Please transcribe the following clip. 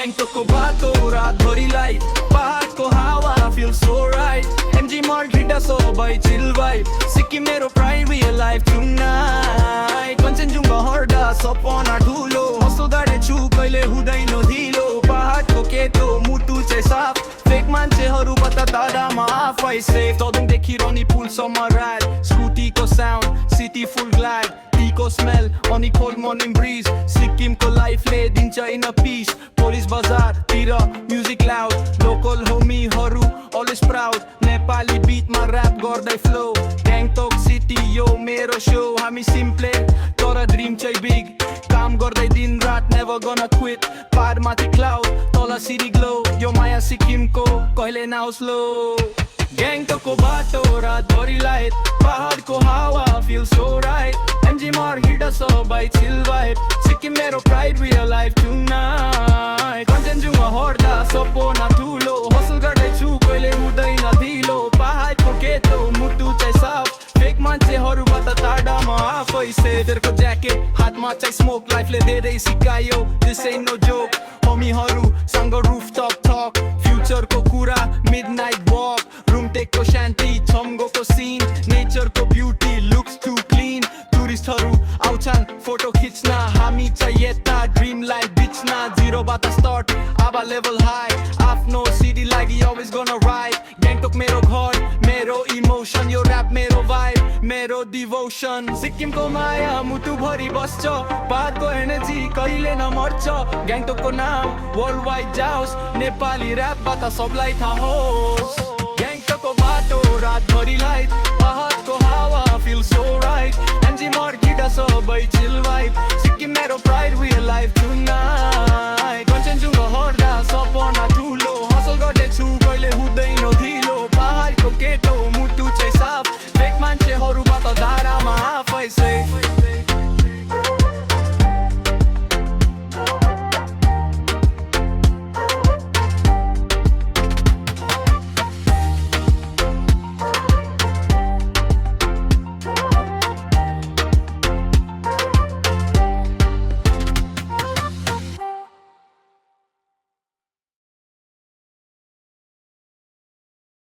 ग्याङटोकको बाटो रातभरि लाइट पहाडको हावा feel so right MG Margarita सबै chill vibe सिक्किम मेरो pride real life tonight कञ्चनजुङ्घा हर्दा सपना ठुलो हँसो गाडेछु कहिले हुँदैन ढिलो पहाडको केटो मुटु चाहिँ साफ फेक मान्छेहरू बता टाढामा आफै सेफ तदुङदेखि रनी पुलसम्म राइड स्कुटीको साउन्ड सिटी फुल ग्ल्याड टीको स्मेल अनि कोल्ड मर्निङ ब्रिज सिक्किमको लाइफले दिन्छ इन पिस पुलिस बजारतिर म्युजिक लाउड लोकल होमीहरू अलवेज प्राउड नेपाली बिटमा ऱ्याप गर्दै फ्लो ग्याङटोक सिटी यो मेरो सो हामी सिम्प्ले तर ड्रिम चाहिँ बिग काम गर्दै दिन रात नेभर गना क्विट पारमाथि क्लाउड तल सिटी ग्लो यो माया सिक्किमको कहिले नहोस् लो ग्याङटोकको बाटो रातभरि लाइट पहाडको हावा feel so right MG Margarita सबै chill vibe सिक्किम मेरो pride real life tonight कञ्चनजुङ्घा हर्दा सपना ठुलो हसल गर्दैछु कहिले हुँदैन ढिलो पहाडको केटो मुटु चाहिँ साफ फेक मान्छेहरूबाट टाढामा आफै सेफ तेरको ज्याकेट हातमा चाहिँ स्मोक लाइफले धेरै सिकायो this ain't no joke होमीहरूसँग रूफटप टक फ्युचरको कुरा मिडनाइट वक रुम टेकको शान्ति छम्गोको सिन नेचरको ब्युटी लुक्स टु क्लिन टुरिस्टहरू आउँछन् फोटो खिच्न हामी चाहिँ यता ड्रिम लाइफ बिचमा जिरोबाट स्टार्ट अब लेभल हाई आफ्नो सिटी लागि अलवेज गोना राइड ग्याङटोक मेरो घर मेरो इमोसन यो ऱ्याप मेरो भाइब मेरो डिभोसन सिक्किमको माया मुटुभरि बस्छ पाहाडको एनर्जी कहिले नमर्छ ग्याङटोकको नाम वर्ल्ड वाइड जाओस् नेपाली ऱ्यापबाट सबलाई थाहा होस् ग्याङटोकको बाटो रातभरि लाइट पहाडको हावा feel so right MG Margarita सबै chill vibe सिक्किम मेरो pride real life